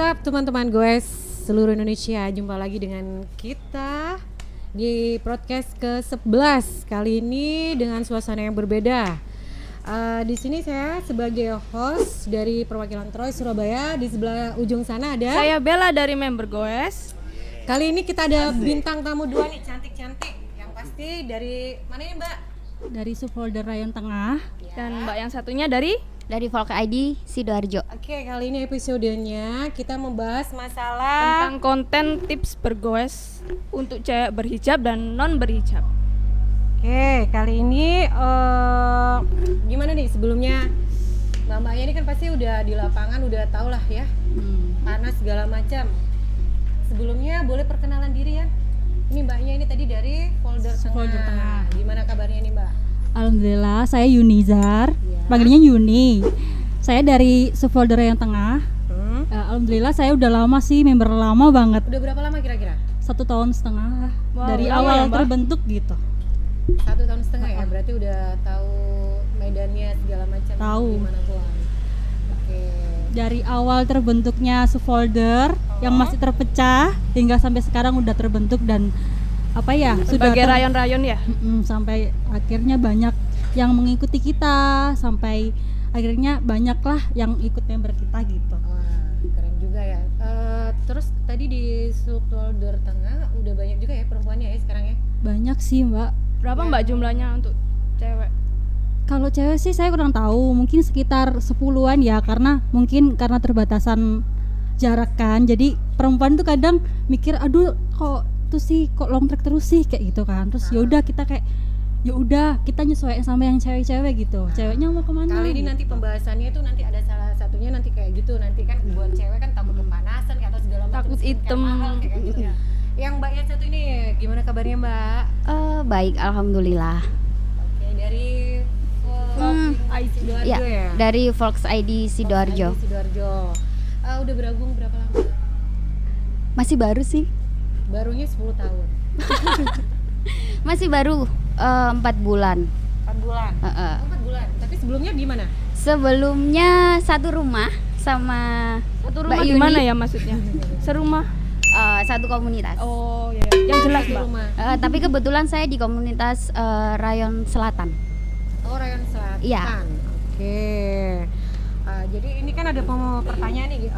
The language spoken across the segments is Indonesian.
Siap teman-teman gue seluruh Indonesia, jumpa lagi dengan kita di podcast ke-11 kali ini dengan suasana yang berbeda. Di sini saya sebagai host dari perwakilan Troy Surabaya. Di sebelah ujung sana ada saya Bella dari member Goes. Kali ini kita ada bintang tamu 2 nih, cantik-cantik. Yang pasti dari mana nih Mbak? Dari subfolder Rayon Tengah Dan Mbak yang satunya dari Folk ID Sidoarjo. Oke, kali ini episodenya kita membahas masalah tentang konten tips bergoes untuk cewek berhijab dan non berhijab. Oke, kali ini gimana nih sebelumnya Mbak-mbaknya ini kan pasti udah di lapangan, udah tau lah ya panas segala macam. Sebelumnya boleh perkenalan diri ya. Ini mbaknya ini tadi dari folder tengah. Gimana kabarnya nih Mbak? Alhamdulillah, saya Yunizar, Ya. panggilnya Yuni. Saya dari subfolder Rayon Tengah. Alhamdulillah saya udah lama sih, member lama banget. Udah berapa lama kira-kira? 1,5 tahun Wow, dari lama awal ya, Mbak? terbentuk gitu. 1,5 tahun ya, berarti udah tahu medannya segala macam. Tahu. Gimana tuh? Oke. Dari awal terbentuknya subfolder yang masih terpecah hingga sampai sekarang udah terbentuk dan apa ya, Sebagai rayon-rayon ya. Sampai akhirnya banyak yang mengikuti kita, sampai akhirnya banyaklah yang ikut member kita gitu. Wah, keren juga ya. Terus tadi di subfolder tengah udah banyak juga ya perempuannya ya sekarang ya? Banyak sih Mbak. Berapa Mbak jumlahnya untuk cewek? Kalau cewek sih saya kurang tahu, mungkin sekitar 10-an ya, karena terbatasan jarak kan. Jadi perempuan tuh kadang mikir, aduh kok tuh sih kok long track terus sih kayak gitu kan. Terus ya udah kita kayak ya udah kita nyesuaiin sama yang cewek-cewek gitu. Ceweknya mau kemana? Kali ini gitu. nanti pembahasannya itu nanti ada salah satunya nanti kayak gitu, nanti kan buat cewek kan takut kepanasan kayak atau segala macam, Takut skincare hitam. mahal, kayak gitu ya. Yang mbak yang satu ini gimana kabarnya Mbak? Baik, alhamdulillah. Oke, dari Sidoarjo Ya, ya? dari Folk ID Sidoarjo. Sidoarjo. Udah bergabung berapa lama? Masih baru sih. Barunya 10 tahun. Masih baru 4 bulan. 4 bulan. 4 bulan. Tapi sebelumnya di mana? Sebelumnya satu rumah sama Satu Mbak rumah di Yuni. mana ya maksudnya? Serumah. Satu komunitas. Oh ya, yang jelas Di Mbak. rumah. Tapi kebetulan saya di komunitas Rayon Selatan. Oh, Rayon Selatan. Iya. Oke. Jadi ini kan ada pertanyaan nih,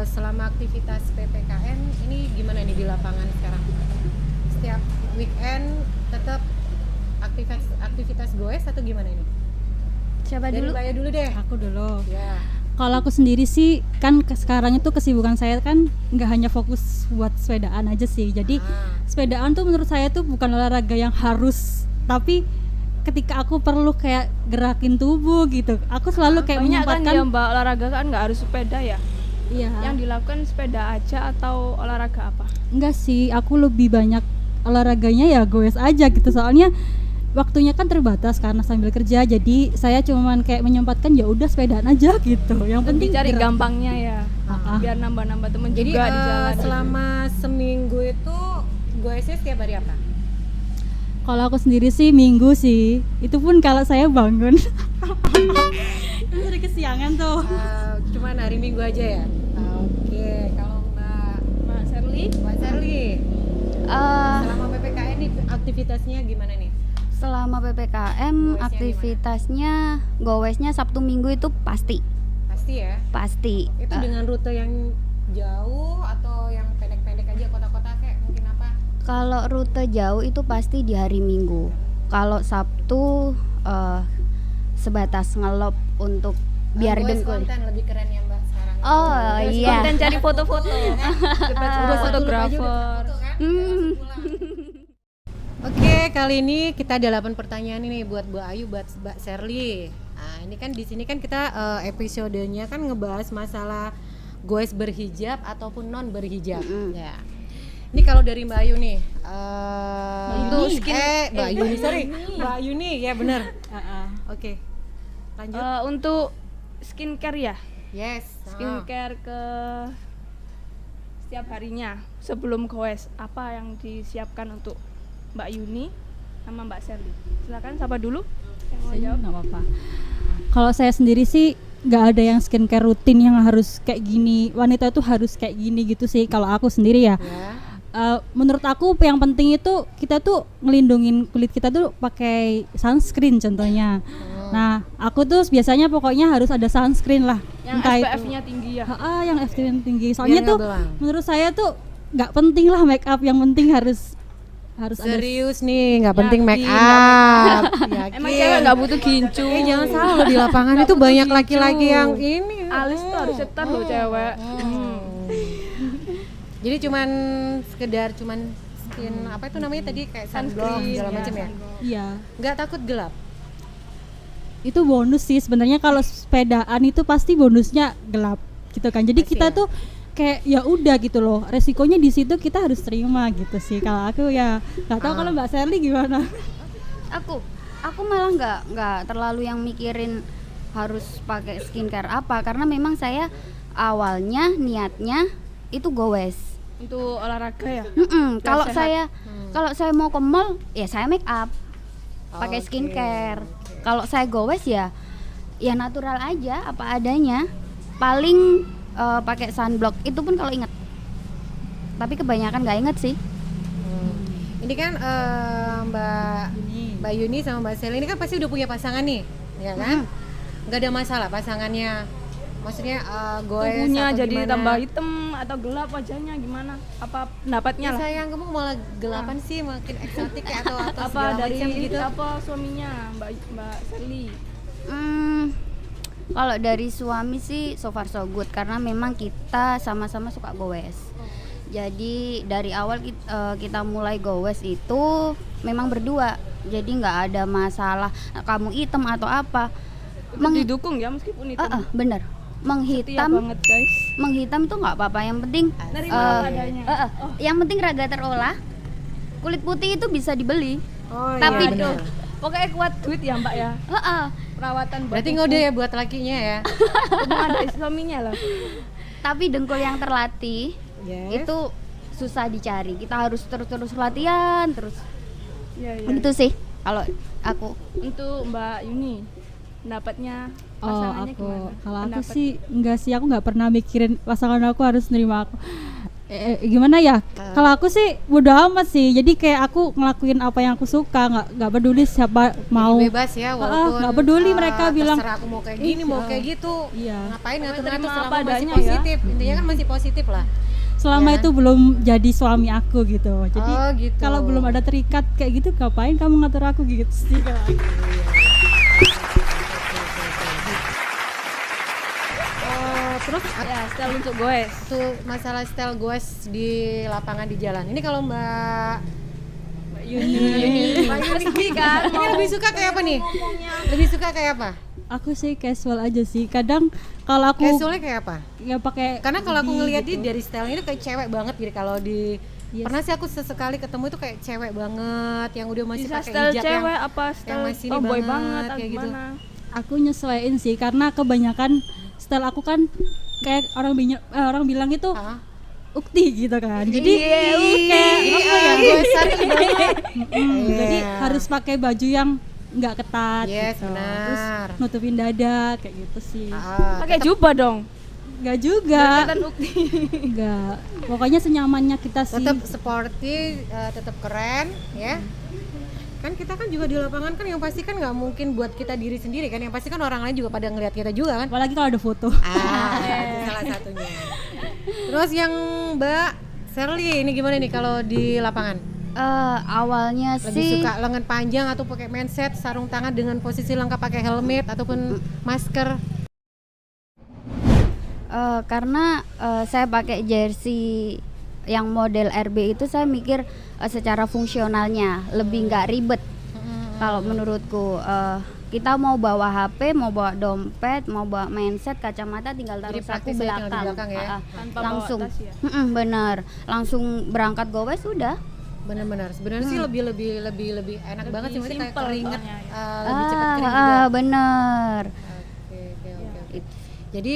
selama aktivitas PPKM ini gimana nih di lapangan sekarang? Setiap weekend tetap aktivitas goes atau gimana ini? Siapa Dari dulu? Mbak dulu deh. Aku dulu. Ya. Kalau aku sendiri sih kan sekarang itu kesibukan saya kan nggak hanya fokus buat sepedaan aja sih. Jadi sepedaan tuh menurut saya tuh bukan olahraga yang harus, tapi ketika aku perlu kayak gerakin tubuh gitu, aku selalu kayak Banyak kan menyempatkan. ya Mbak, olahraga kan nggak harus sepeda ya. Iya. Yang dilakukan sepeda aja atau olahraga apa? Enggak sih, aku lebih banyak olahraganya ya goes aja gitu. Soalnya waktunya kan terbatas karena sambil kerja. Jadi saya cuman kayak menyempatkan ya udah sepedaan aja gitu. Yang penting Cari gerak. gampangnya ya. Biar nambah-nambah temen Jadi juga di jalan. selama seminggu itu goesnya setiap hari apa? Kalau aku sendiri sih minggu sih. Itu pun kalau saya bangun. Itu udah kesiangan tuh. Cuman hari Minggu aja ya? Oke, kalau Mbak Sherly, Mbak Sherly, selama PPKM ini aktivitasnya gimana nih? Selama PPKM Goesnya aktivitasnya goesnya Sabtu Minggu itu pasti. Pasti ya? Pasti. Itu dengan rute yang jauh atau yang pendek-pendek aja, kota-kota kayak mungkin apa? Kalau rute jauh itu pasti di hari Minggu. Kalau Sabtu sebatas ngelop untuk biar Goes dengkul. konten lebih keren ya Mbak sekarang. Oh, Goes iya. konten cari foto-foto. Udah Fotografer. Oke, kali ini kita ada 8 pertanyaan ini buat Mbak Ayu, buat Mbak Sherly. Nah, ini kan di sini kan kita episodenya kan ngebahas masalah goes berhijab ataupun non berhijab. Ya. Ini kalau dari Mbak Ayu nih, untuk Mbak Yuni, sorry, Mbak Yuni ya benar. Oke, lanjut. Untuk skincare ya, Yes. skincare ke setiap harinya sebelum goes, apa yang disiapkan untuk Mbak Yuni sama Mbak Sherly? Silakan, siapa dulu yang mau Saya jawab? nggak apa-apa. Kalau saya sendiri sih nggak ada yang skincare rutin yang harus kayak gini, wanita itu harus kayak gini gitu sih kalau aku sendiri ya. Menurut aku yang penting itu kita tuh ngelindungin kulit kita tuh pakai sunscreen contohnya. Nah aku tuh biasanya pokoknya harus ada sunscreen lah, Yang entah itu SPF-nya tinggi ya. yang SPF tinggi, soalnya Biar tuh nggak belang. menurut saya tuh nggak penting lah make up, yang penting harus ada Serius nih, nggak penting make Yakin, up. Emang cewek nggak butuh gincu. Jangan salah loh, di lapangan itu butuh banyak gincu. laki-laki yang ini. Alis tuh harus cetar loh cewek. Jadi cuman sekedar skin apa itu namanya tadi kayak sunblock Sunscreen, segala ya, macam ya. Iya, Nggak takut gelap. itu bonus sih sebenarnya. Kalau sepedaan itu pasti bonusnya gelap gitu kan, jadi Pasti kita ya? tuh kayak ya udah gitu loh, resikonya di situ kita harus terima gitu sih kalau aku ya. Nggak tahu kalau Mbak Sherly gimana. Aku malah nggak terlalu yang mikirin harus pakai skincare apa, karena memang saya awalnya niatnya itu goes. Untuk olahraga ya. Kalau sehat. saya mau ke mall ya saya make up pakai Oke, skincare. Kalau saya goes ya natural aja apa adanya. Paling pakai sunblock itu pun kalau inget. Tapi kebanyakan nggak inget sih. Ini kan Mbak Yuni sama Mbak Sherly ini kan pasti udah punya pasangan nih, ya kan? Nggak ada masalah pasangannya. Maksudnya goes Tubuhnya atau jadi gimana? tambah hitam atau gelap wajahnya gimana? Apa pendapatnya Ya lah? sayang, kamu malah gelapan sih, makin eksotik ya, atau Apa segala dari macam gitu. apa suaminya Mbak Sherly? Kalau dari suami sih so far so good, karena memang kita sama-sama suka goes. Jadi dari awal kita mulai goes itu memang berdua. Jadi nggak ada masalah kamu hitam atau apa. Didukung ya meskipun itu. Bener. Setia Menghitam banget guys. itu nggak apa-apa, yang penting Nerima apa adanya. yang penting raga terolah. Kulit putih itu bisa dibeli. Oh, Tapi iya, benar. Pokoknya kuat duit ya Mbak ya. Perawatan buat Berarti tubuh. ngode ya buat lakinya ya. Hubungan dari suaminya loh. Tapi dengkul yang terlatih Yes. itu susah dicari. Kita harus terus latihan terus. Iya, iya. Begitu sih kalau aku. Untuk Mbak Yuni, pendapatnya pasangannya Aku gimana? kalau aku Pendapat. sih enggak sih, aku nggak pernah mikirin pasangan aku harus nerima aku. Gimana ya? Kalau aku sih bodo amat sih. Jadi kayak aku ngelakuin apa yang aku suka, nggak peduli siapa mau. bebas ya, walaupun nggak peduli mereka bilang terserah aku mau kayak gini, mau kayak gitu. Iya. Ngapain Pokoknya ngatur-ngatur terima selama apa masih adanya ya. positif. Intinya kan masih positif lah. selama Ya. itu belum jadi suami aku gitu. Jadi Oh, gitu. kalau belum ada terikat kayak gitu, ngapain kamu ngatur aku gitu sih kalau aku. Terus Ya, style untuk goes. tuh masalah style goes di lapangan di jalan. Ini kalau Mbak Yuni. Mbak Yuni kan ini lebih suka kayak apa nih? Lebih suka kayak apa? Aku sih casual aja sih. Kadang kalau aku Casualnya kayak apa? ya pakai Karena kalau aku hoodie ngeliat dia gitu. dari stylenya itu kayak cewek banget gitu. Kalau di Yes. pernah sih aku sesekali ketemu itu kayak cewek banget yang udah masih Bisa pakai style hijab cewek yang apa style masih ini tomboy banget, banget atau kayak gitu. gimana? aku nyesuaiin sih karena kebanyakan style aku kan kayak orang bilang itu Hah? ukti gitu kan. Jadi kayak Jadi apa ya? goesan banget. Jadi Iya. harus pakai baju yang nggak ketat Yes, gitu. benar. Terus nutupin dada kayak gitu sih. Pakai jubah dong. Nggak juga. Kelihatan ukti. Nggak. Pokoknya senyamannya kita sih. Tetap sporty, tetap keren ya. Kan kita kan juga di lapangan kan yang pasti kan nggak mungkin buat kita diri sendiri kan, yang pasti kan orang lain juga pada ngelihat kita juga kan. Apalagi kalau ada foto. Itu salah satunya. Terus yang Mbak Sherly ini gimana nih kalau di lapangan? Awalnya Lebih sih suka lengan panjang atau pakai mindset, sarung tangan dengan posisi lengkap pakai helmet ataupun masker? karena saya pakai jersey yang model RB itu, saya mikir secara fungsionalnya lebih nggak ribet. Kalau menurutku kita mau bawa HP, mau bawa dompet, mau bawa mindset, kacamata, tinggal taruh Jadi saku praktis aja tinggal di belakang. belakang ya. Tanpa bawa Langsung tas ya. bener, langsung berangkat gowes sudah. Benar-benar. Sebenarnya sih lebih enak banget sih, maksudnya kayak simple keringet soalnya lebih cepat kering juga. Bener. Oke. Jadi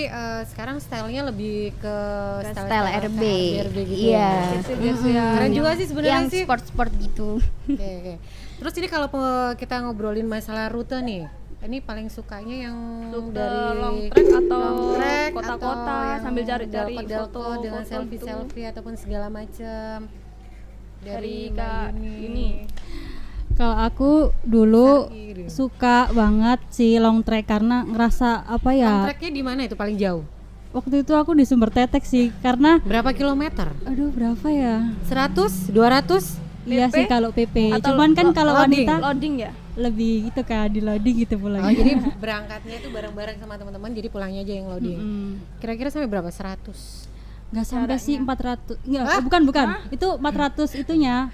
sekarang stylenya lebih ke Style RB. gitu Iya. Jersey-jersey yang Keren juga sih sebenarnya Yang sih. sport-sport gitu. Oke. Terus ini kalau kita ngobrolin masalah rute nih, ini paling sukanya yang Untuk dari long trek atau long trek kota-kota atau yang sambil cari-cari delko foto dengan gitu. selfie ataupun segala macam Dari Mbak Kak Yuni. Yuni. Kalau aku dulu Sari. suka banget si long trek karena ngerasa apa Long ya? treknya di mana itu paling jauh? Waktu itu aku di Sumber Tetek sih karena Berapa kilometer? aduh berapa ya? 100, 200? Iya PP? sih kalau PP. Atau Cuman kan kalau loading? wanita Loading ya? lebih gitu kan di loading gitu pulangnya. Oh, jadi berangkatnya itu bareng-bareng sama teman-teman, jadi pulangnya aja yang loading. Mm. Kira-kira sampai berapa? 100? Nggak sampai sih 400. Enggak, Hah? bukan. Itu 400 itunya.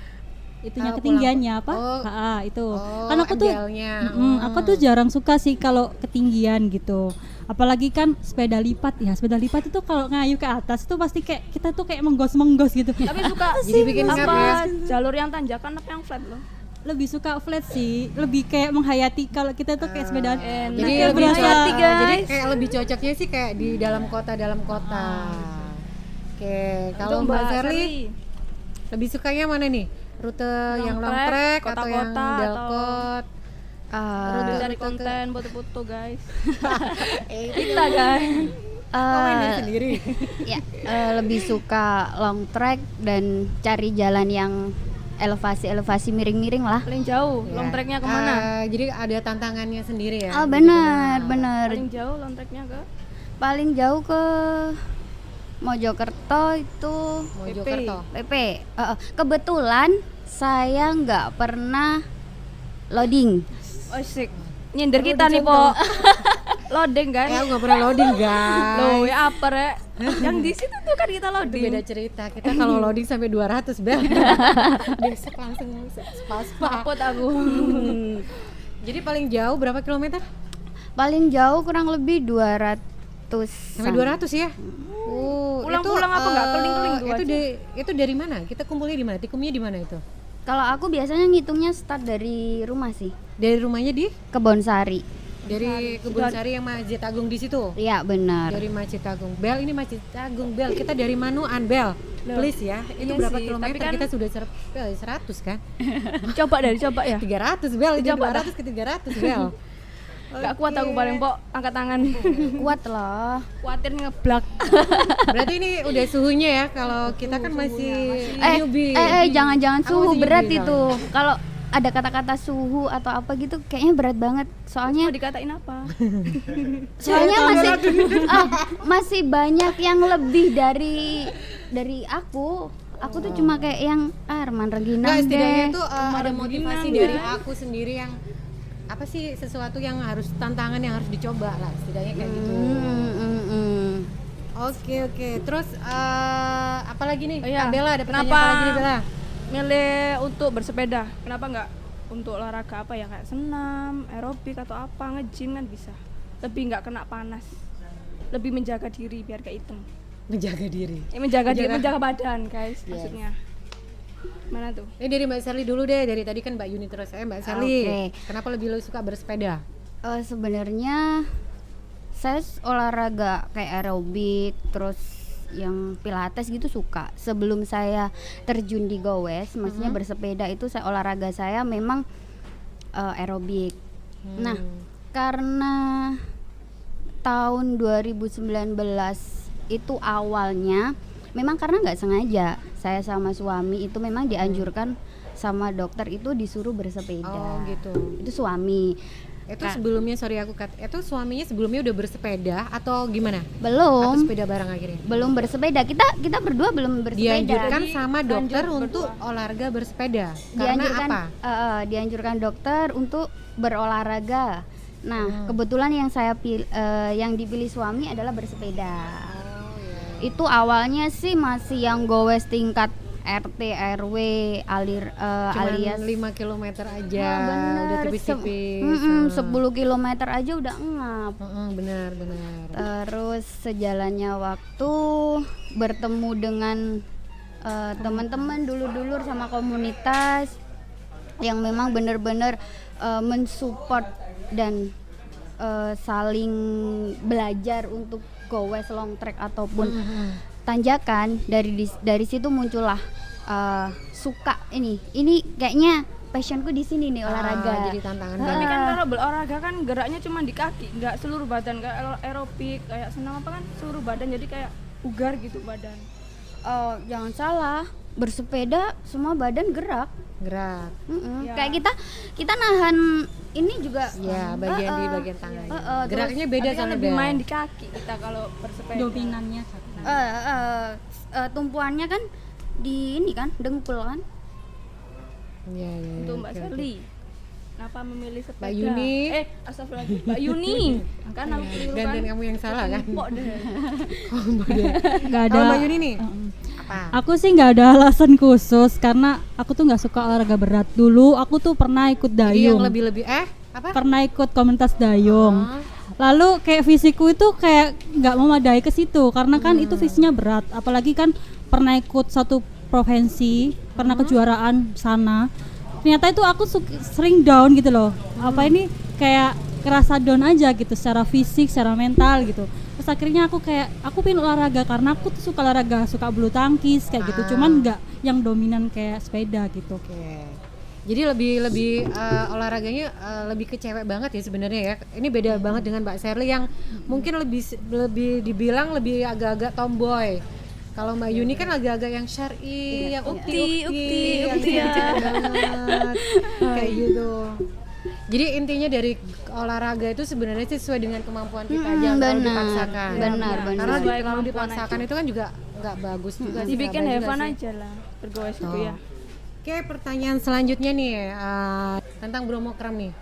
Itunya Oh, ketinggiannya pulang. apa? Oh. itu. Oh, Kan aku tuh ambilnya. aku tuh jarang suka sih kalau ketinggian gitu. Apalagi kan sepeda lipat ya. Sepeda lipat itu kalau ngayu ke atas itu pasti kayak kita tuh kayak menggos-menggos gitu. Tapi suka Jadi bikin ngap ya. apa jalur yang tanjakan apa yang flat loh? Lebih suka flat sih, lebih kayak menghayati kalau kita tuh kayak sepedaan. Enak Jadi ya, lebih berhati, cocok. guys. Jadi kayak lebih cocoknya sih kayak di dalam kota. Oke, kalau Untuk Mbak Sherly lebih sukanya mana nih? Rute yang long trek atau yang kota-kota atau delkot? Rute Rute- cari rute konten foto-foto guys. Itu Kita guys. main sendiri. Ya, lebih suka long trek dan cari jalan yang elevasi miring-miring lah. Paling jauh long treknya kemana? Jadi ada tantangannya sendiri ya. Oh benar. Paling jauh long treknya ke Paling jauh ke Mojokerto itu Mojokerto. PP. Kebetulan saya nggak pernah loading. Oh sik. Nyindir kita nih, Po. Loading kan? Aku nggak pernah loading guys. Loh, ya apa rek? Yang di situ tuh kan kita Itu loading. beda cerita. Kita kalau loading sampai 200 bel. Besok langsung spaspa. Takut aku. Jadi paling jauh berapa kilometer? Paling jauh kurang lebih 200. Sampai 200 ya? Pulang-pulang apa nggak? Keliling-keliling tuh itu aja? itu dari mana? Kita kumpulnya di mana? Tikumnya di mana itu? Kalau aku biasanya ngitungnya start dari rumah sih, Dari rumahnya di? Kebonsari. Dari Kebun Sari yang Masjid Agung di situ. Iya benar. Dari Masjid Agung. Bel, ini Masjid Agung Bel. Kita dari Manuan Bel. Please ya. Itu Iya berapa sih, kilometer? tapi kan- Kita sudah 100 kan? Coba ya. 300 Bel. Ini Coba 200 ke 300 Bel. Gak kuat aku paling, Po. Angkat tangan. Kuat loh. Kuatir ngeblak. Berarti ini udah suhunya ya. Kalau kita kan masih newbie. Jangan Aku suhu masih berat newbie itu. Kalau ada kata-kata suhu atau apa gitu kayaknya berat banget. Soalnya Mau dikatain apa? masih banyak yang lebih dari aku. Aku tuh cuma kayak yang Arman Regina Nggak, setidaknya deh. itu ada motivasi dari aku sendiri yang apa sih sesuatu yang harus tantangan yang harus dicoba lah setidaknya kayak gitu. Oke. Terus apa lagi nih? Oh iya. Kak Bella ada pertanyaan Kenapa? apa lagi nih Bella? Milih untuk bersepeda. Kenapa nggak untuk olahraga apa ya kayak senam, aerobik atau apa, nge-gym kan bisa. Lebih nggak kena panas. Lebih menjaga diri biar gak hitam. Menjaga diri. Menjaga diri, menjaga badan, guys, maksudnya. Mana tuh? Ini dari Mbak Sherly dulu deh. Dari tadi kan Mbak Yuni terus. Mbak Sherly. Oke. Kenapa lebih lo suka bersepeda? Sebenarnya saya olahraga kayak aerobik terus yang pilates gitu suka. Sebelum saya terjun di Gowes, maksudnya bersepeda itu saya olahraga saya memang aerobik. Nah, karena tahun 2019 itu awalnya memang karena nggak sengaja saya sama suami itu memang dianjurkan sama dokter itu disuruh bersepeda. Oh gitu. Itu suami. Itu sebelumnya itu suaminya sebelumnya udah bersepeda atau gimana? Atau Belum sepeda bareng akhirnya? belum bersepeda. Kita berdua belum bersepeda. Dianjurkan sama dokter untuk olahraga bersepeda. Karena apa? Dianjurkan dokter untuk berolahraga. Nah, kebetulan yang yang dipilih suami adalah bersepeda. Itu awalnya sih masih yang gowes tingkat RT RW alias 5 km aja. bener, Udah tipis-tipis. 10 km aja udah ngap. Benar. Terus sejalannya waktu bertemu dengan teman-teman dulur-dulur sama komunitas yang memang benar-benar mensupport dan saling belajar untuk gowes long trek ataupun tanjakan. Dari situ muncullah suka ini kayaknya passionku di sini nih olahraga. Jadi tantangan Tapi banget. kan kalau berolahraga kan geraknya cuma di kaki, nggak seluruh badan. Kayak aerobik, kayak senam apa kan seluruh badan, jadi kayak bugar gitu badan. Oh, jangan salah, bersepeda semua badan gerak. Gerak. Ya. Kayak kita nahan ini juga. Ya, bagian di bagian tangan. terus- Geraknya beda Tapi kan sama lebih Bel. main di kaki kita kalau bersepeda. dominannya satu. Tumpuannya kan di ini kan dengkul kan. Iya, iya. Untuk Mbak oke, oke. Sherly, kenapa memilih sepeda? Mbak Yuni. Astagfirullahaladzim, Mbak Yuni. Kan aku keliru kan. Gantian kamu yang salah kan? Kok deh. Nggak ada. Kalau Mbak Yuni nih, apa? Aku sih nggak ada alasan khusus karena aku tuh nggak suka olahraga berat. Dulu aku tuh pernah ikut Jadi yang dayung. lebih-lebih apa? Pernah ikut komunitas dayung. Ah. Lalu kayak fisikku itu kayak nggak memadai ke situ karena kan itu fisiknya berat. Apalagi kan pernah ikut satu provinsi, pernah kejuaraan sana. Ternyata itu aku sering down gitu loh. Apa ini kayak kerasa down aja gitu secara fisik, secara mental gitu. Terus akhirnya aku pengen olahraga karena aku tuh suka olahraga, suka bulu tangkis kayak gitu. Cuman nggak yang dominan kayak sepeda gitu. Oke. Jadi lebih olahraganya lebih ke cewek banget ya sebenarnya ya. Ini beda banget dengan Mbak Sherly yang mungkin lebih dibilang lebih agak-agak tomboy. Kalau Mbak Yuni kan agak-agak yang syar'i, yang ukti yang ya. banget. Kayak gitu. Jadi intinya dari olahraga itu sebenarnya sesuai dengan kemampuan kita aja, kalau benar. dipaksakan. Benar, Karena benar. Sesuai kalau kemampuan dipaksakan itu kan juga nggak bagus juga sih. Dibikin nggak baik have fun juga sih. aja lah, bergoes gitu ya. Oke, pertanyaan selanjutnya nih tentang Bromokram nih.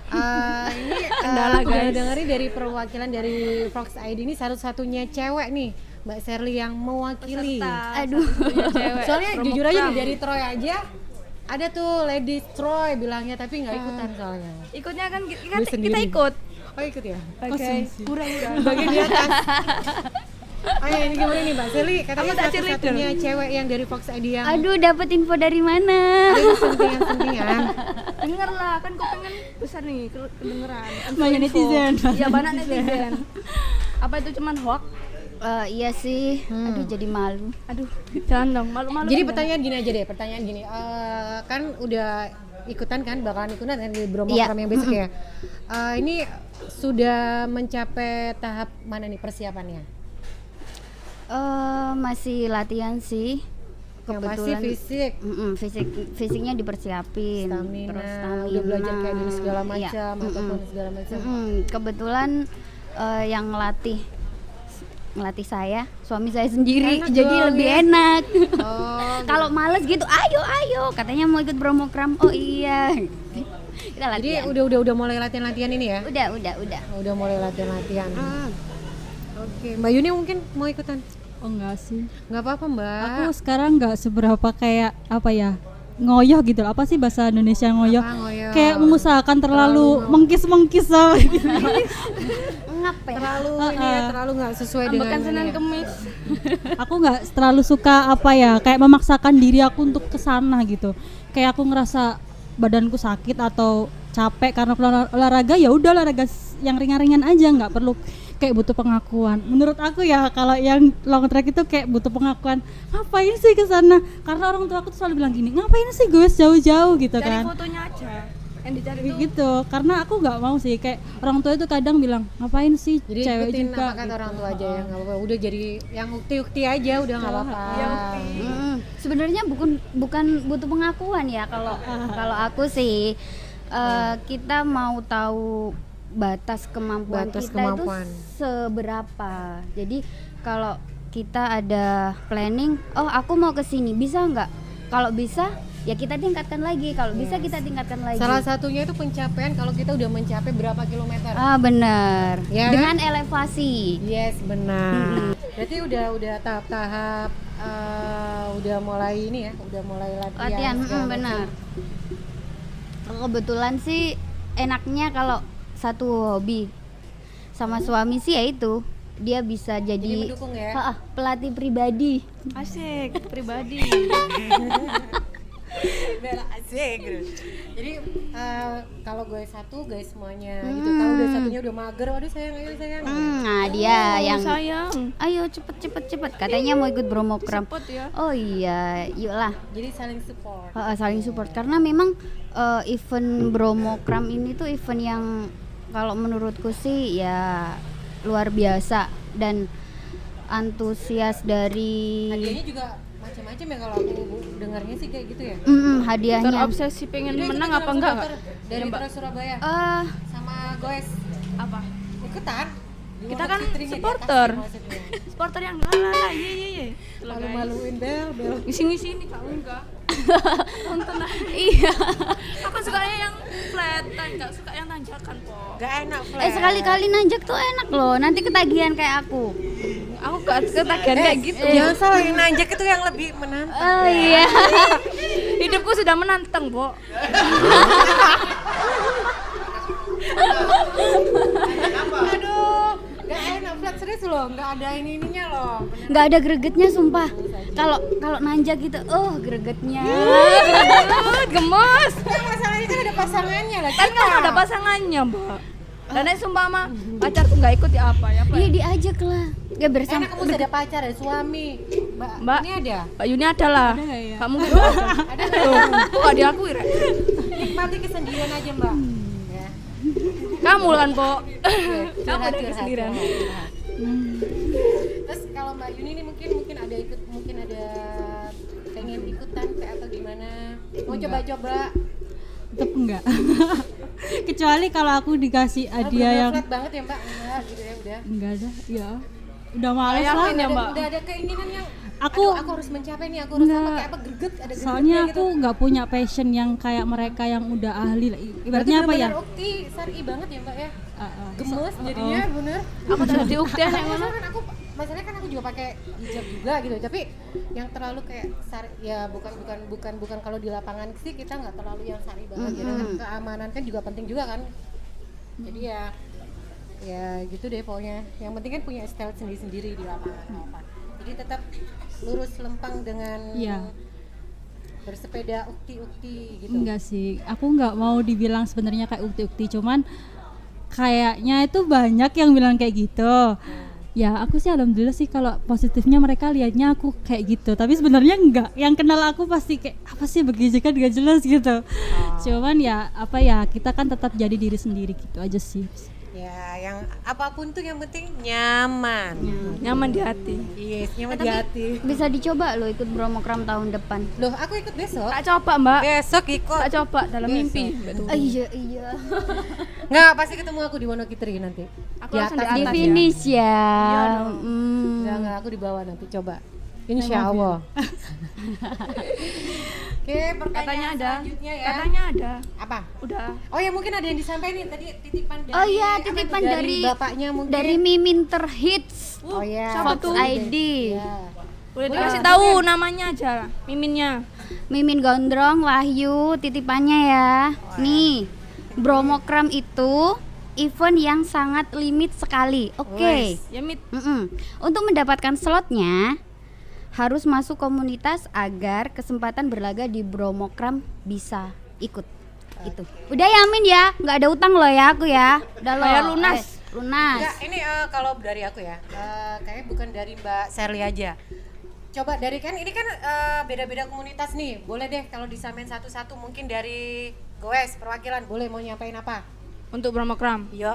Ini Kendala, aku guys. dengerin dari perwakilan dari Fox ID ini satu-satunya cewek nih, Mbak Sherly yang mewakili. Aduh. Cewek. Soalnya Promo jujur aja Pram. nih dari Troy aja ada tuh Lady Troy bilangnya tapi nggak ikutan soalnya. Ikutnya kan Lu kita sendiri. ikut. Oh ikut ya? Oke. Murah-murah. Bagian di atas. Oh ya, ini gimana nih Mbak Sherly? Katanya Aku tak satu-satunya cewek yang dari Fox ID yang Aduh, dapat info dari mana? ada sentingan-sentingan. Denger lah, kan kuping besar nih kedengeran. Banyak netizen. Iya, banyak netizen. Apa itu cuman hoax? Iya sih. Aduh, jadi malu. Aduh, jangan dong, malu-malu. Jadi kan pertanyaan gini aja deh, pertanyaan gini. Kan udah ikutan kan, bakalan ikutan kan di Bromokram Iya. yang besok ya. Ini sudah mencapai tahap mana nih persiapannya? Masih latihan sih. Yang pasti fisik, Fisiknya dipersiapin. stamina, Terus udah belajar kayak gini segala Iya. macam ataupun segala macam. Kebetulan yang ngelatih saya, suami saya sendiri, Enak jadi dong, lebih ya? enak. Oh, Kalau males gitu, ayo, katanya mau ikut Bromokram. Oh iya. Kita jadi latihan. udah mulai latihan ya? Udah. Udah mulai latihan. Oke, Mbak Yuni mungkin mau ikutan? Oh enggak sih. Nggak apa-apa Mbak. Aku sekarang nggak seberapa kayak apa ya, ngoyoh gitu loh. Apa sih bahasa Indonesia ngoyoh? Apa ngoyoh? Kayak mengusahakan terlalu mengkis-mengkis sama gitu. terlalu ini ya, terlalu nggak sesuai dengan Ambekan Senin ini ya. Kemis. Aku nggak terlalu suka apa ya, kayak memaksakan diri aku untuk kesana gitu. Kayak aku ngerasa badanku sakit atau capek karena olahraga, ya udah olahraga yang ringan-ringan aja, nggak perlu kayak butuh pengakuan. Menurut aku ya, kalau yang long track itu kayak butuh pengakuan. Ngapain sih ke sana? Karena orang tua aku tuh selalu bilang gini, ngapain sih gue jauh-jauh gitu Cari kan. fotonya aja. Yang dicari Kayak itu gitu. Karena aku nggak mau sih, kayak orang tua itu kadang bilang, ngapain sih Jadi cewek ikutin juga apa kata gitu. orang tua aja ya, nggak apa-apa. Udah jadi yang ukti-ukti aja udah nggak apa-apa. Sebenarnya bukan butuh pengakuan ya kalau aku sih. Kita mau tahu batas kemampuan Batas kita kemampuan. itu seberapa. Jadi kalau kita ada planning, oh aku mau ke sini, bisa nggak? Kalau bisa ya kita tingkatkan lagi, kalau bisa kita tingkatkan lagi. Salah satunya itu pencapaian kalau kita udah mencapai berapa kilometer. Benar. Ya kan? Dengan elevasi. Yes, benar. Berarti udah tahap-tahap udah mulai ini ya, udah mulai latihan. segala macam. Benar. Kebetulan sih enaknya kalau satu hobi sama suami sih ya itu, dia bisa Jadi jadi mendukung ya. pelatih pribadi. asik pribadi. Bela asik gitu. Jadi kalau gue satu guys semuanya gitu. Kalau udah satunya udah mager, waduh sayang ayo sayang. Nah, dia yang sayang. ayo cepet katanya mau ikut Bromokram. Cepet ya. Oh iya, yuklah. Jadi saling support. Saling support karena memang event Bromokram ini tuh event yang kalau menurutku sih ya luar biasa dan antusias dari Hadiahnya juga macam-macam ya kalau aku dengarnya sih kayak gitu ya. hadiahnya. Terobsesi pengen Jadi menang ikutan apa enggak? supporter dari Mbak. Terus Surabaya sama Goes Apa? ikutan. Kita kan Fitrinya di atas supporter. sih maksudnya. Supporter yang lalala, ye. Malu-maluin Bel. Ngisi-ngisi ini kak enggak. Nonton aja. Iya. Aku sukanya yang flat, enggak suka yang tanjakan kok. Gak enak flat. Sekali-kali nanjak tuh enak loh. Nanti ketagihan kayak aku. Aku gak ketagihan kayak gitu. Jangan salah yang nanjak itu yang lebih menantang. Oh iya. Hidupku sudah menantang, Bo. Aduh, gak enak flat serius loh, gak ada ininya loh. Nggak ada gregetnya sumpah. Kalau nanjak gitu, gregetnya. Gemes. Kan masalahnya kan ada pasangannya lah. Kan kan ada pasangannya, Mbak. Dan sumpah mah pacarku nggak ikut ya apa ya? Iya diajak lah. Gak bersama. Enak kamu sudah ada pacar ada suami. Mbak, Ini ada. Mbak Yuni ada lah. Kamu gitu ada. Ada Tuh, kok gak diakui, Rek? nikmati kesendirian aja Mbak. Ya. Kamu kan, Po. Kamu Curhat, udah curhat, kesendirian. curhat. Terus kalau Mbak Yuni ini mungkin ada pengen ikutan kayak atau gimana? Mau coba-coba? Tetep enggak. Kecuali kalau aku dikasih hadiah Bener-bener yang flat banget ya Mbak. Enggak gitu ya udah. enggak ada. Ya. Udah males Yakin lah. ya, Mbak? Udah ada keinginan yang Aku- aduh, aku harus mencapai nih, aku harus Enggak. apa kayak apa greget ada gregetnya Soalnya gitu. aku nggak punya passion yang kayak mereka yang udah ahli lah. Ibaratnya apa ya? Bener-bener ukti, syar'i banget ya Mbak ya. Ah. Gemes jadinya bener. Aku tadi di Ukti yang mana? Kan aku masalahnya kan aku juga pakai hijab juga gitu, tapi yang terlalu kayak ya bukan kalau di lapangan sih kita nggak terlalu yang syar'i banget gitu kan. Keamanan kan juga penting juga kan. Jadi ya gitu deh pokoknya. Yang penting kan punya style sendiri-sendiri di lapangan apa. Jadi tetap lurus lempang dengan Iya. bersepeda ukti-ukti gitu. Enggak sih, aku nggak mau dibilang sebenarnya kayak ukti-ukti, cuman kayaknya itu banyak yang bilang kayak gitu. Ya aku sih alhamdulillah sih kalau positifnya mereka lihatnya aku kayak gitu, tapi sebenarnya enggak. Yang kenal aku pasti kayak apa sih begitu kan gak jelas gitu. Cuman ya apa ya kita kan tetap jadi diri sendiri gitu aja sih. Ya, yang apapun tuh yang penting nyaman. Nyaman di hati. Yes, nyaman di hati. Bisa dicoba lo ikut Bromokram tahun depan. Loh, aku ikut besok. Tak coba, Mbak. Besok ikut. Tak coba dalam Besok. mimpi. Iya. Nggak, pasti ketemu aku di Wonokitri nanti. Aku langsung di Di atas ya. finish ya. Iya dong. Nggak, aku di bawah nanti coba. Insya Allah. Oke, pertanyaan Katanya ada. selanjutnya ya. Katanya ada. Apa? Udah. Oh ya mungkin ada yang disampaikan nih tadi titipan dari Oh iya, apa, titipan dari bapaknya mungkin. dari Mimin Terhits. Oh ya. Siapa tuh? ID. Ya. Boleh dikasih tahu namanya aja, miminnya. Mimin Gondrong, Wahyu, titipannya ya. Nih, Bromokram itu event yang sangat limit sekali. Oke. Ya mit. Untuk mendapatkan slotnya harus masuk komunitas agar kesempatan berlaga di Bromokram bisa ikut. Itu. Udah ya Min ya, nggak ada utang loh ya aku ya. Udah loh. Bayar lunas. Lunas. Enggak, ini kalau dari aku ya, kayaknya bukan dari Mbak Sherly aja. Coba dari kan ini kan beda-beda komunitas nih. Boleh deh kalau disamain satu-satu mungkin dari Goes perwakilan boleh mau nyampain apa? Untuk Bromokram. Yo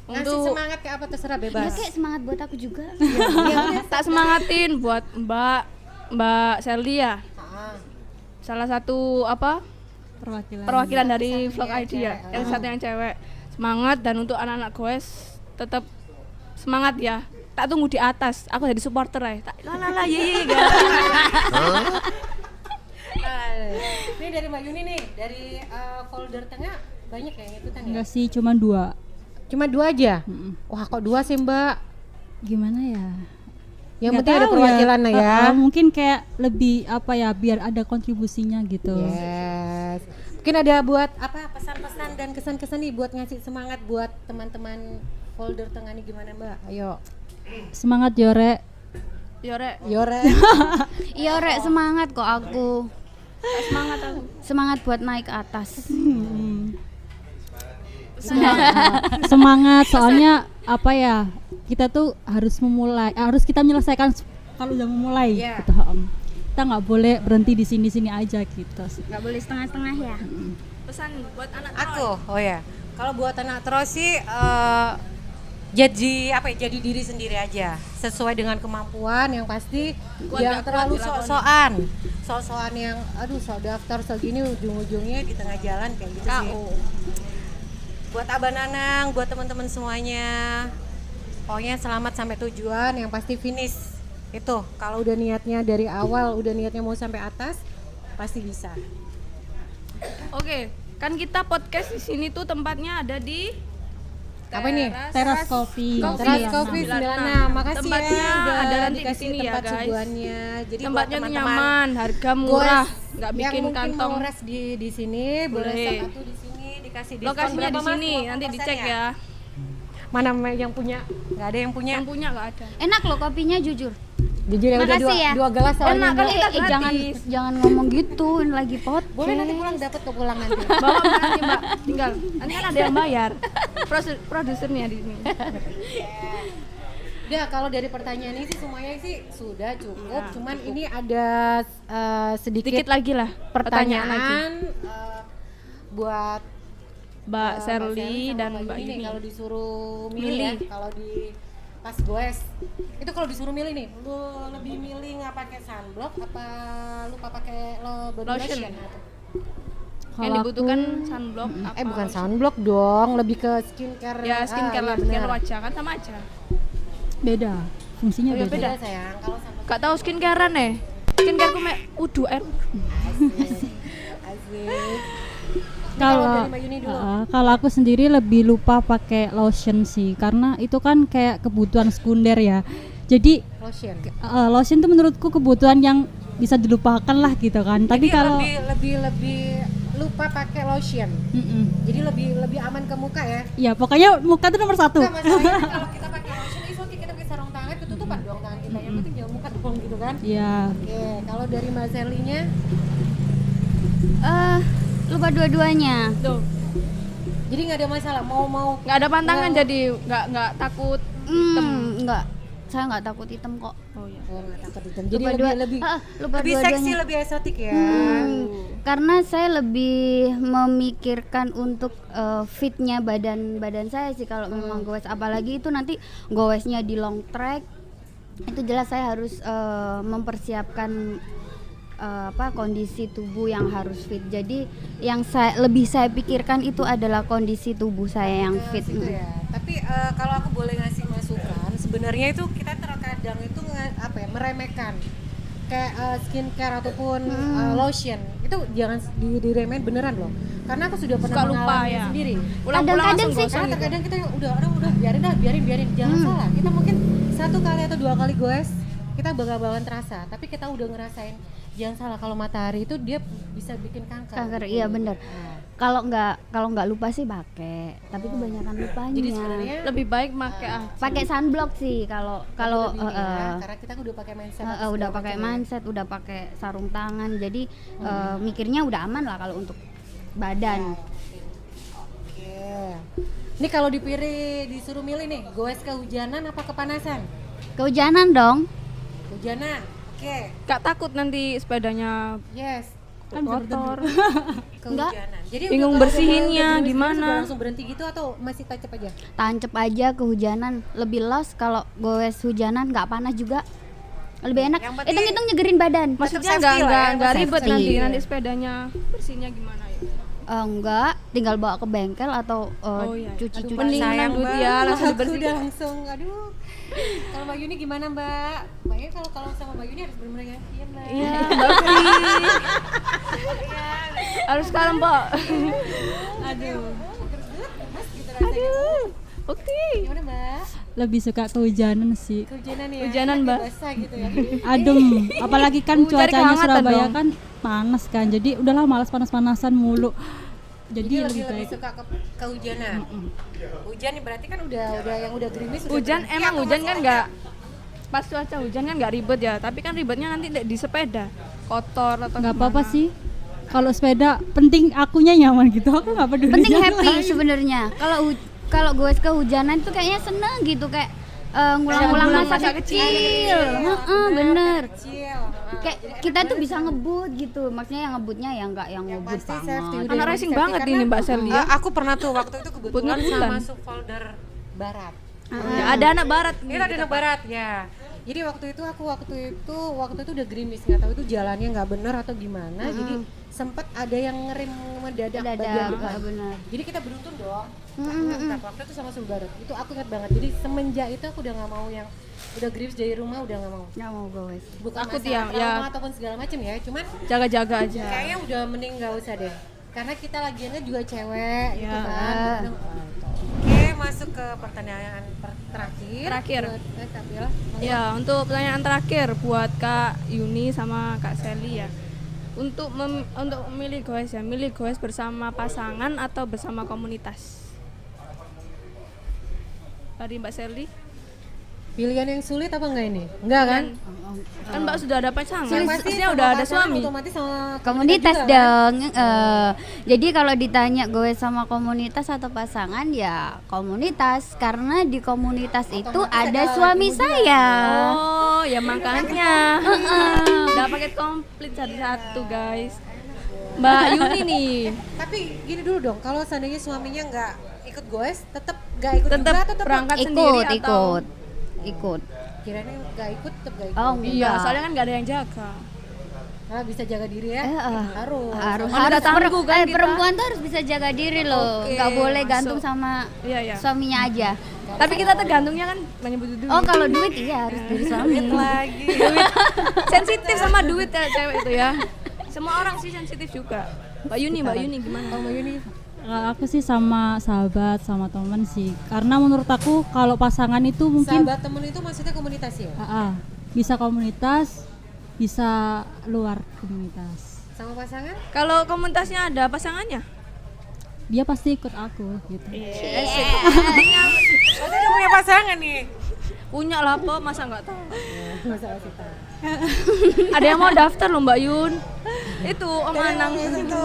ngasih Untuk- semangat ke apa terserah Ya bebas. kayak semangat buat aku juga. Tak semangatin buat Mbak Sherly ya. Ah, Salah satu apa? Perwakilan dari vlog yang ID ya. cewek. Yang satu yang cewek. Semangat, dan untuk anak-anak goes tetap semangat ya. Tak tunggu di atas. Aku jadi supporter ya. Tak lalala ye guys. Ini dari Mbak Yuni nih, dari folder tengah banyak ya yang ikutan ya? Enggak sih, cuma 2. Cuma 2 aja? Mm-mm. Wah kok 2 sih Mbak? Gimana ya? Yang Nggak penting ada tahu perwakilan lah ya. Mungkin kayak lebih apa ya biar ada kontribusinya gitu. Yes. Mungkin ada buat apa pesan-pesan dan kesan-kesan nih buat ngasih semangat buat teman-teman folder tengah nih gimana Mbak? Ayo. Semangat Yore. Yo rek. Yore. Iya Rek, semangat kok aku. Semangat aku. Semangat buat naik ke atas. Semangat soalnya apa ya, kita tuh harus kita menyelesaikan kalau udah memulai Iya. gitu. Kita nggak boleh berhenti di sini aja gitu. Nggak boleh setengah-setengah ya. Pesan buat anak Aku, oh ya. Kalau buat anak terus sih jadi diri sendiri aja, sesuai dengan kemampuan. Yang pasti Kuat yang gak kuat terlalu dilakoni. sok-sokan yang sok daftar segini ujung-ujungnya di tengah jalan kayak gitu sih. KO. Buat Abah Nanang, buat teman-teman semuanya, pokoknya selamat sampai tujuan, yang pasti finish. Itu kalau udah niatnya dari awal, udah niatnya mau sampai atas, pasti bisa. Oke, kan kita podcast di sini tuh tempatnya ada di Apa ini? Teras Coffee. Teras Iya, Coffee 96. Makasih Tempatnya ya udah ada nanti di dikasih sini ya, tempat guys. suguhannya. Jadi buat tempatnya tuh teman-teman nyaman, harga murah, goes nggak yang bikin mungkin kantong. mau rest di sini, boleh Boleh. satu di sini dikasih diskon Lokasinya berapa, di Mas? sini, nanti 50% dicek ya. Mana yang punya? Nggak ada yang punya. Yang punya nggak ada. Enak loh kopinya jujur. Jujur ya udah Makasih ya. dua gelas soalnya. Enak kan Mbak. kita Jangan gratis. jangan ngomong gitu, ini lagi podcast. Boleh nanti pulang dapat ke pulang nanti. Bawa nanti Mbak, tinggal. Nanti kan ada yang bayar. Produsernya di sini. Udah, kalau dari pertanyaan ini sih semuanya sih sudah cukup. Ya, Cuman ini ada sedikit Dikit lagi lah pertanyaan lagi. pertanyaan buat Mbak Mbak Serly sama dan Mbak Mbak Yuni. Yuni. Kalau disuruh milih ya, kalau di pas goes itu kalau disuruh milih nih, lu lebih milih nggak pakai sunblock apa lupa pakai body Lotion. lotion? Yang dibutuhkan sunblock apa? Bukan sunblock dong, lebih ke skincare. Ya skincare iya lah, benar. skincare wajah kan sama aja. Beda. Fungsinya Oh, iya, beda. beda. Beda sayang, kalau sunblock Gak tahu skincarean nih. Skincareku mek udu air. asik. Ini Kalau dari Mbak Yuni dulu. kalau aku sendiri lebih lupa pakai lotion sih, karena itu kan kayak kebutuhan sekunder ya. Jadi Lotion. lotion tuh menurutku kebutuhan yang bisa dilupakan lah gitu kan. Tapi Jadi kalau lebih lupa pakai lotion. Jadi lebih aman ke muka ya. ya pokoknya muka tuh nomor satu. Enggak masalahnya kalau kita pakai lotion itu kita pakai sarung tangan ketutupan dong tangan kita. Yang penting jauh muka dong gitu kan. Iya. Oke, kalau dari Mbak Serlinya Lupa dua-duanya. Tuh, jadi nggak ada masalah mau nggak ada pantangan Nggak. jadi nggak takut hitam. Enggak. Saya nggak takut hitam kok. Oh iya. nggak takut hitam. Jadi Lupa lebih lupa lebih dua-duanya. seksi, lebih eksotik ya. Karena saya lebih memikirkan untuk fitnya badan saya sih kalau memang goes, apalagi itu nanti goesnya di long track, itu jelas saya harus mempersiapkan kondisi tubuh yang harus fit. Jadi yang lebih saya pikirkan itu adalah kondisi tubuh saya yang fit. Gitu ya. Tapi kalau aku boleh ngasih masukan, sebenarnya itu kita terkadang itu meremehkan kayak skincare ataupun lotion itu jangan diremehin beneran loh, karena aku sudah pernah Suka lupa mengalaminya ya. sendiri. Pulang-pulang Kadang-kadang langsung sih, gosong Karena gitu. terkadang kita udah biarin jangan salah, kita mungkin 1 kali atau 2 kali goes kita bakalan terasa, tapi kita udah ngerasain. Jangan salah, kalau matahari itu dia bisa bikin kanker. Iya benar. Nah, Kalau nggak lupa sih pakai, tapi kebanyakan lupanya. jadi sebenarnya Lebih baik pakai Pakai sunblock sih kalau lebih ini ya, karena kita udah pakai mindset. udah pakai mindset, udah pakai sarung tangan, jadi mikirnya udah aman lah kalau untuk badan. Oke. Ini kalau disuruh milih nih, goes kehujanan apa kepanasan? Kehujanan dong. Kehujanan. Oke. Gak takut nanti sepedanya Yes. kotor. Kehujanan. Jadi Bingung udah kalau bersihinnya udah gimana? sudah langsung berhenti gitu atau masih tancap aja? Tancep aja kehujanan, lebih los kalau goes hujanan, nggak panas juga. Lebih enak. Yang penting- Hitung-hitung nyegerin badan. Maksudnya safety nggak lah ya, nggak safety. ribet nanti sepedanya bersihnya gimana ya? Enggak, tinggal bawa ke bengkel atau Iya. cuci-cuci. Mending menang duit Mbak. ya, langsung Aku dibersihkan. udah langsung, aduh. Kalau Mbak Yuni gimana Mbak? Mbak Yuni kalau sama Mbak Yuni harus benar-benar ya. Iya Mbak. Iya, bakti. Harus sekarang, Pak. Aduh. Mas gitu rasanya. Bakti. Gimana Mbak? Lebih suka kehujanan sih. Kehujanan ya. Kehujanan, enaknya Mbak. Basah gitu ya. Adem, apalagi kan Cari cuacanya kehangatan Surabaya dong. kan panas kan. Jadi udahlah malas panas-panasan mulu. Jadi lebih lebih baik. suka kehujanan. Hujan nih berarti kan udah yang udah gerimis udah Hujan berhenti emang atau hujan masih kan ada? nggak pas cuaca hujan kan nggak ribet ya, tapi kan ribetnya nanti di sepeda kotor atau Nggak gimana. apa-apa sih. kalau sepeda penting akunya nyaman gitu, aku nggak peduli. Penting yang happy lain. sebenarnya. Kalau gue kehujanan tuh kayaknya seneng gitu, kayak ngulang-ngulang Ngulang masa masa kecil. kecil. Bener. Kecil. Kayak kita tuh bisa ngebut gitu. Maksudnya yang ngebutnya ya nggak yang ngebut Pasti safety, banget. udah Anak yang racing safety banget karena, ini Mbak Shelly ya. Aku pernah tuh waktu itu kebetulan Ngebut-ngebutan. sama subfolder barat. Ya, ada anak barat nih. Itu ada anak barat ya. Jadi waktu itu udah gerimis, nggak tahu itu jalannya nggak bener atau gimana. Jadi sempat ada yang ngerem mendadak bagian depan. Benar. Jadi kita beruntun dong. Waktu itu sama Subaru. Itu aku ingat banget. Jadi semenjak itu aku udah nggak mau yang udah gerimis dari rumah, udah nggak mau. Nggak mau guys. Bukan Takut masalah ya. trauma ataupun segala macam ya. Cuman Jaga-jaga aja. kayaknya udah mending nggak usah deh. Karena kita lagiannya juga cewek gitu Ya. kan. Oke, masuk ke pertanyaan terakhir. Terakhir. Buat Kak Bella. Ya, untuk pertanyaan terakhir buat Kak Yuni sama Kak Shelly ya. Untuk memilih goes ya, milih goes bersama pasangan atau bersama komunitas? Dari Mbak Shelly? Pilihan yang sulit apa enggak ini? Enggak kan? Kan Mbak sudah ada pasangan, Yang pasti pastinya sama udah ada pasangan suami. Otomatis sama Komunitas juga, kan? dong. Jadi kalau ditanya gue sama komunitas atau pasangan ya komunitas, karena di komunitas itu ada ada suami kemudian. saya. Oh, ya makanya. Udah paket komplit satu-satu, guys. Mbak Yuni nih, Tapi gini dulu dong, kalau seandainya suaminya nggak ikut goes, tetap nggak ikut tetap juga atau tetap berangkat sendiri atau Ikut. Kiranya nggak ikut, tetap nggak ikut. Oh, Iya, enggak. soalnya kan nggak ada yang jaga. Nah, bisa jaga diri ya? Harus Kan udah tangguh kan kita. perempuan tuh harus bisa jaga diri loh. Oke, Nggak boleh masuk. gantung sama Iya, iya. suaminya aja. Tapi kita tergantungnya kan menyebut duit. Oh, kalau duit iya harus dari suami. Lagi. Sensitif sama duit ya cewek itu ya. Semua orang sih sensitif juga. Mbak Yuni gimana? Mbak Yuni, Kalau aku sih sama sahabat, sama teman sih. Karena menurut aku kalau pasangan itu mungkin sahabat temen itu maksudnya komunitas ya? bisa komunitas, bisa luar komunitas. Sama pasangan? Kalau komunitasnya ada pasangannya? Dia pasti ikut aku gitu. Berarti udah punya pasangan nih? Punya lah po, masa nggak tahu? Masa nggak tahu? Ada yang mau daftar loh Mbak Yun. Itu Om Anang. Itu.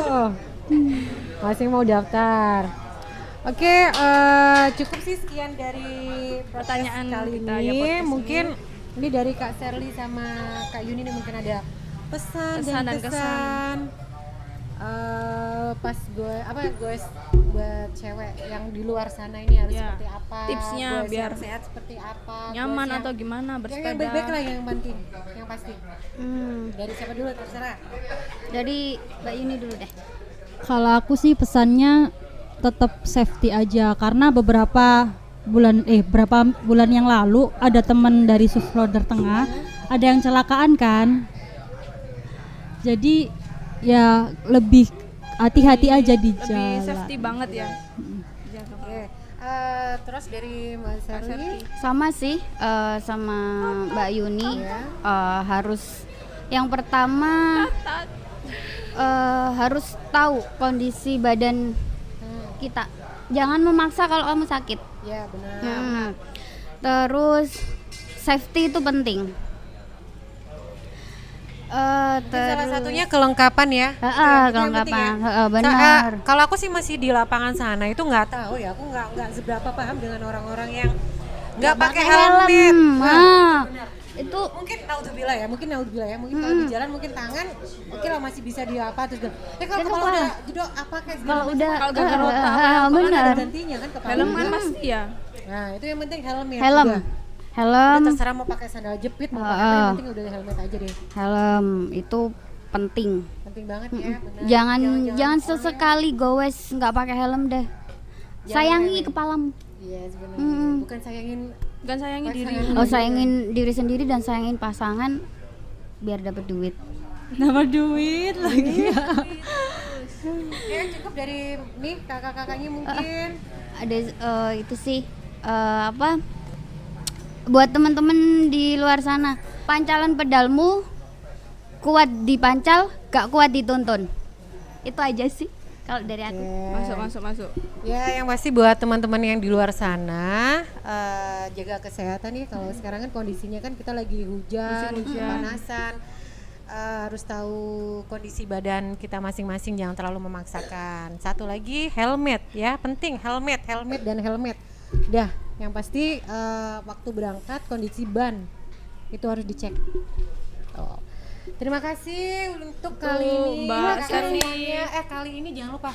Masih mau daftar. Oke, cukup sih sekian dari Pertanyaan kali kita ini. ya, podcast Mungkin ini dari Kak Sherly sama Kak Yuni nih mungkin ada pesan Pesan dan dan kesan. Pas gue buat cewek yang di luar sana ini harus Ya, seperti apa? tipsnya goes biar yang sehat seperti apa? Nyaman goes atau gimana yang bersepeda? baik-baik lah, yang penting, yang pasti. Hmm, Dari siapa dulu terserah? dari Mbak Yuni dulu deh. Kalau aku sih pesannya tetap safety aja, karena berapa bulan yang lalu ada teman dari subloader tengah ada yang celakaan kan. Jadi ya lebih hati-hati aja di Lebih jalan. safety banget ya. Jaga Oke. Terus dari Mbak Sherly, Sama sih sama Mbak Yuni. Harus yang pertama harus tahu kondisi badan kita. Jangan memaksa kalau kamu sakit. ya benar. Terus safety itu penting. Salah satunya kelengkapan ya. Itu yang penting Kelengkapan. ya. Benar. Kalau aku sih masih di lapangan sana itu nggak tahu ya. Aku nggak seberapa paham dengan orang-orang yang nggak pakai helmet. Itu Mungkin naudzubillah ya, mungkin kalau di jalan mungkin tangan oke lah masih bisa di apa terus bilang, kalau kepala udah jedok apa kayak segala kalau macam. udah Kalau gagal otak, Kan benar. ada gantinya kan kepala. helm kan pasti ya. Nah, itu yang penting helm ya. Helm. Udah. Helm. Udah terserah mau pakai sandal jepit mau pakai apa, yang penting udah helmet aja deh. Helm itu penting. Penting banget ya, benar. Jangan sesekali gowes nggak pakai helm deh. Sayangi kepalamu. Iya, sebenarnya. Bukan sayangin Bukan sayangi diri. Oh, sayangin diri sendiri dan sayangin pasangan biar dapat duit. Dapat duit lagi ya. ya cukup dari nih kakak-kakaknya mungkin. Ada itu sih apa? Buat teman-teman di luar sana, pancalan pedalmu kuat dipancal, gak kuat dituntun. Itu aja sih kalau dari aku. Masuk. Ya, yang pasti buat teman-teman yang di luar sana jaga kesehatan ya. Kalau sekarang kan kondisinya kan kita lagi hujan, kepanasan. harus tahu kondisi badan kita masing-masing, jangan terlalu memaksakan. Satu lagi helmet ya, penting helmet dan helmet. Dah, yang pasti waktu berangkat kondisi ban itu harus dicek. Oh. Terima kasih untuk kali ini Mbak Sherly. semuanya. Kali ini jangan lupa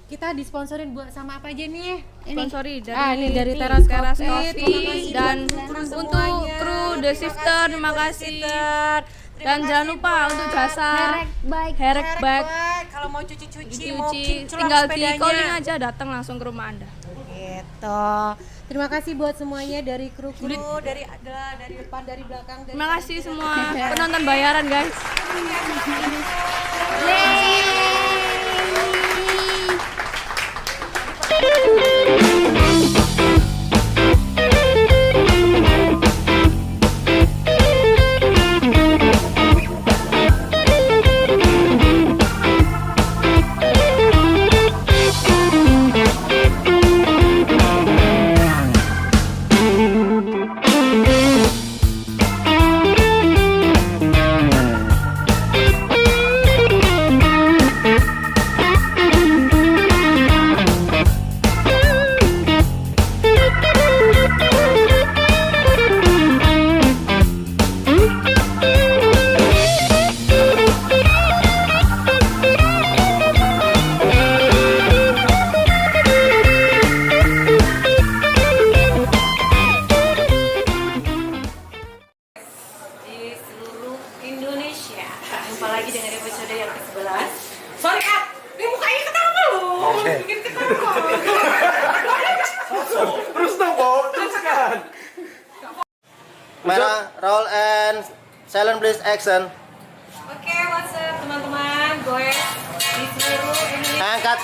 kita disponsorin buat sama apa aja nih? Sponsori dari Ini dari Teras Teras Coffee. Coffee. Terima kasih Dan buat untuk semuanya. kru The Shifter, terima kasih. Terima Dan kasih jangan lupa buat untuk jasa Merek baik. Herek Bag Kalau mau cuci-cuci, mau cuci, kinclong tinggal di sepedanya. calling aja, datang langsung ke rumah Anda. Gitu. Terima kasih buat semuanya dari kru-kru, dari depan, dari belakang. Dari Terima kasih semua penonton bayaran, guys. di seluruh Indonesia. Jumpa lagi dengan episode yang ke-11. Sorry Kak, ini mukanya kenapa lu? Bikin ketawa. Terus dong, Bo, teruskan. Merah, roll and silent please action. Oke, what's up teman-teman? Gue di seluruh Indonesia. Angkat